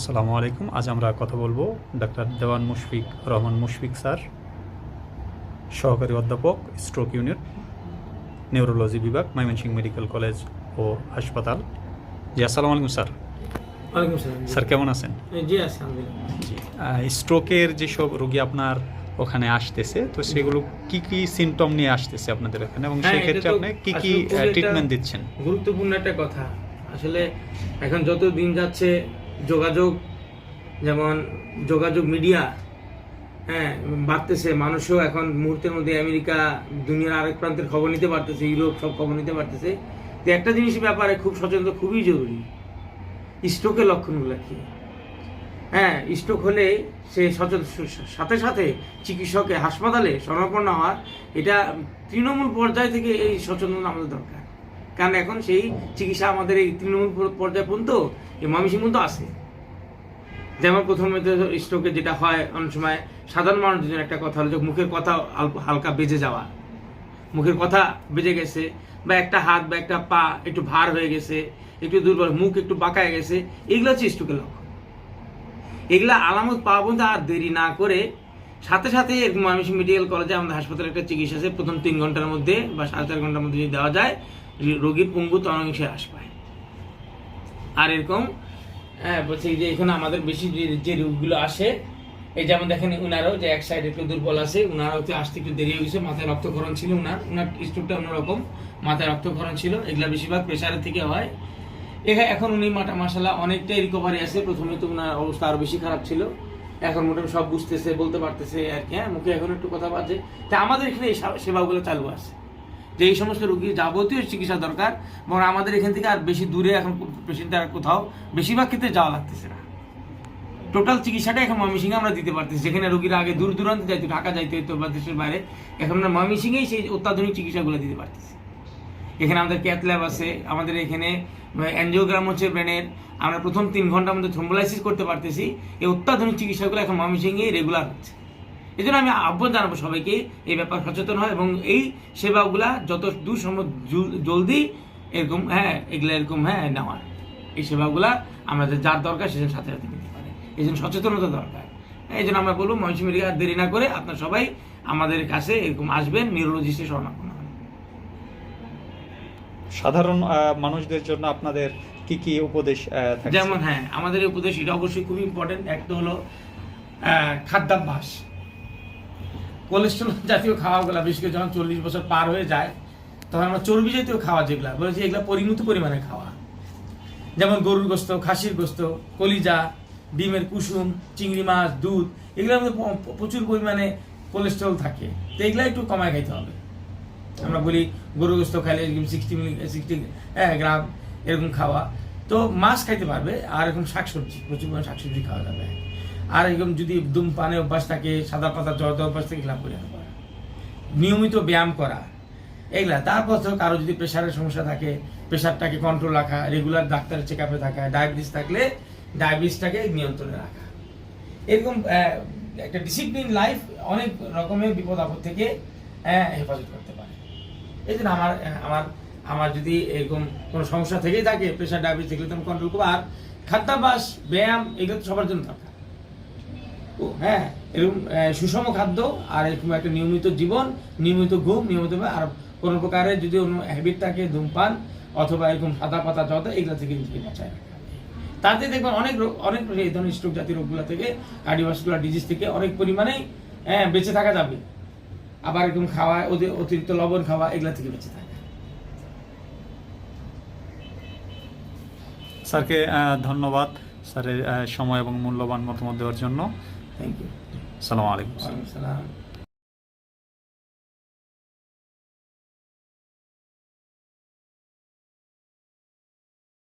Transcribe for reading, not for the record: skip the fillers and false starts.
আসসালামু আলাইকুম। আজ আমরা কথা বলবো ডাক্তার দেওয়ান মুশফিক রহমান মুশফিক স্যার, সহকারী অধ্যাপক, স্ট্রোক ইউনিট, নিউরোলজি বিভাগ, ময়মনসিংহ মেডিকেল কলেজ ও হাসপাতাল। জি, আসসালামু আলাইকুম স্যার। ওয়ালাইকুম আসসালাম। স্যার কেমন আছেন? জি আছি, আলহামদুলিল্লাহ। জি, স্ট্রোকের যেসব রোগী আপনার ওখানে আসতেছে, তো সেগুলো কি কি সিমটম নিয়ে আসতেছে আপনাদের এখানে, এবং সেক্ষেত্রে আপনি কি কি ট্রিটমেন্ট দিচ্ছেন? গুরুত্বপূর্ণ একটা কথা। আসলে এখন যত দিন যাচ্ছে যোগাযোগ, যেমন যোগাযোগ মিডিয়া বাড়তেছে, মানুষও এখন মুহূর্তের মধ্যে আমেরিকা, দুনিয়ার আরেক প্রান্তের খবর নিতে পারতেছে, ইউরোপ সব খবর নিতে পারতেছে। তো একটা জিনিসের ব্যাপারে খুব সচেতন, খুবই জরুরি। স্ট্রোকের লক্ষণগুলো কি? স্ট্রোক হলে সে সাথে সাথে চিকিৎসকে হাসপাতালে শরণাপন্ন হওয়া, এটা তৃণমূল পর্যায় থেকে এই সচেতন আমাদের দরকার। কারণ এখন সেই চিকিৎসা আমাদের এই তৃণমূল পর্যায় পর্যন্ত, এই ময়মনসিংহ পর্যন্ত আসে। যেমন প্রথমে তো স্ট্রোকে যেটা হয়, অনেক সময় সাধারণ মানুষের জন্য একটা কথা হলো যে মুখের কথা হালকা বেজে যাওয়া, মুখের কথা বেজে গেছে, বা একটা হাত বা একটা পা একটু ভার হয়ে গেছে, একটু দুর্বল, মুখ একটু বাঁকায় গেছে, এগুলো হচ্ছে স্ট্রোকের লক্ষণ। এগুলা আলামত পাওয়া পর্যন্ত আর দেরি না করে সাথে সাথে ময়মনসিংহ মেডিকেল কলেজে আমাদের হাসপাতালে একটা চিকিৎসা আছে, প্রথম 3 ঘন্টার মধ্যে বা 4.5 ঘন্টার মধ্যে যদি দেওয়া যায়, রোগীর পঙ্গু তরণিংসে হ্রাস পায়। আর এরকম বলছি যে এখানে আমাদের বেশি যে রোগগুলো আসে, এই যেমন দেখেন উনারও যে এক সাইড একটু দুর্বল আছে, উনারও আসতে একটু দেরি হয়ে গেছে, মাথায় রক্তক্ষরণ ছিল, উনার স্ট্রোকটা অন্যরকম, মাথায় রক্তক্ষরণ ছিল। এগুলা বেশিরভাগ প্রেশারের থেকে হয়। এখন উনি মাশাআল্লাহ অনেকটাই রিকভারি আছে। প্রথমে তো ওনার অবস্থা আরো বেশি খারাপ ছিল, এখন মোটামুটি সব বুঝতেছে, বলতে পারতেছে আর কি। মুখে এখন একটু কথা বাজে। তাই আমাদের এখানে এই সেবাগুলো চালু আছে, যে এই সমস্ত রোগীর যাবতীয় চিকিৎসা দরকার, এবং আমাদের এখান থেকে আর বেশি দূরে এখন পেশেন্ট আর কোথাও বেশিরভাগ ক্ষেত্রে যাওয়া লাগতেছে না। টোটাল চিকিৎসাটা এখন ময়মনসিংহে আমরা দিতে পারতেছি। যেখানে রোগীরা আগে দূর দূরান্তে যাইতো, ঢাকা যাইতে হইতো বা দেশের বাইরে, এখন আমরা ময়মনসিংহেই সেই অত্যাধুনিক চিকিৎসাগুলো দিতে পারতেছি। এখানে আমাদের ক্যাথ ল্যাব আছে, আমাদের এখানে অ্যাঞ্জিওগ্রাম হচ্ছে ব্রেনের, আমরা প্রথম 3 ঘন্টার মধ্যে থ্রোম্বোলাইসিস করতে পারতেছি। এই অত্যাধুনিক চিকিৎসাগুলো এখন ময়মনসিংহে রেগুলার হচ্ছে। এই জন্য আমি আহ্বান জানাবো সবাইকে এই ব্যাপার সচেতন হয়, এবং এই সেবাগুলা যত দূর সম্ভব জলদি এরকম এগুলা এরকম নেওয়ার, এই সেবাগুলা আমাদের যার দরকার সেজন্য সাথে সাথে নিতে পারে। এই জন্য সচেতনতা দরকার। এই জন্য আমরা বলবো ময়মনসিংহ মেডিকেল দেরি না করে আপনার সবাই আমাদের কাছে এরকম আসবেন, নিউরোলজিস্টে শরণাপন্ন। সাধারণ মানুষদের জন্য আপনাদের কি কি উপদেশ থাকছে? যেমন আমাদের এই উপদেশ, এটা অবশ্যই খুবই ইম্পর্টেন্ট। একটা হলো খাদ্যাভ্যাস, কোলেস্ট্রল জাতীয় খাওয়াগুলো, বিশেষ করে যখন 40 বছর পার হয়ে যায়, তখন আমরা চর্বি জাতীয় খাওয়া যেগুলো বলেছি, এগুলো পরিমিত পরিমাণে খাওয়া। যেমন গরুর গোস্ত, খাসির গোস্ত, কলিজা, ডিমের কুসুম, চিংড়ি মাছ, দুধ, এগুলোর মধ্যে প্রচুর পরিমাণে কোলেস্ট্রল থাকে। তো এগুলো একটু কমায় খাইতে হবে। আমরা বলি গরুর গোস্ত খাইলে 60 গ্রাম এরকম খাওয়া। তো মাছ খাইতে পারবে, আর এরকম শাকসবজি, প্রচুর পরিমাণে শাকসবজি খাওয়া যাবে। আর এরকম যদি ধূমপানে অভ্যাস থাকে, সাদা পাতা জর্দা অভ্যাস থেকে লাভ করে আনবা, নিয়মিত ব্যায়াম করা, এগুলা। তারপর তো কারো যদি প্রেশারের সমস্যা থাকে, প্রেশারটাকে কন্ট্রোল রাখা, রেগুলার ডাক্তারের চেক আপে থাকা, ডায়াবেটিস থাকলে ডায়াবেটিসটাকে নিয়ন্ত্রণে রাখা। এরকম একটা ডিসিপ্লিন লাইফ অনেক রকমের বিপদ আপদ থেকে হেফাজত করতে পারে। এই জন্য আমার যদি এরকম কোনো সমস্যা থেকেই থাকে, প্রেশার ডায়াবেটিস থেকে, তুমি কন্ট্রোল করবো। আর খাদ্যাভ্যাস, ব্যায়াম, এগুলো তো সবার জন্য দরকার। এরকম সুষম খাদ্য, আর এরকম একটা নিয়মিত জীবন, নিয়মিত ঘুম, নিয়মিত, আর কোনো প্রকারের যদি অন্য হ্যাবিট থাকে, ধূমপান অথবা এরকম সাদা পাতা জর্দা, এগুলো থেকে নিজেকে বাঁচায় রাখা। তাতে দেখবেন অনেক এই ধরনের স্ট্রোক জাতীয় রোগগুলো থেকে, কার্ডিওভাস্কুলার ডিজিজ থেকে অনেক পরিমাণেই বেঁচে থাকা যাবে। আবার এরকম খাওয়া, অতিরিক্ত লবণ খাওয়া, এগুলা থেকে বেঁচে থাকা। স্যারকে ধন্যবাদ, স্যারের সময় এবং মূল্যবান মতামত দেওয়ার জন্য। Thank you. আসসালামু আলাইকুম। ওয়ালাইকুম আসসালাম।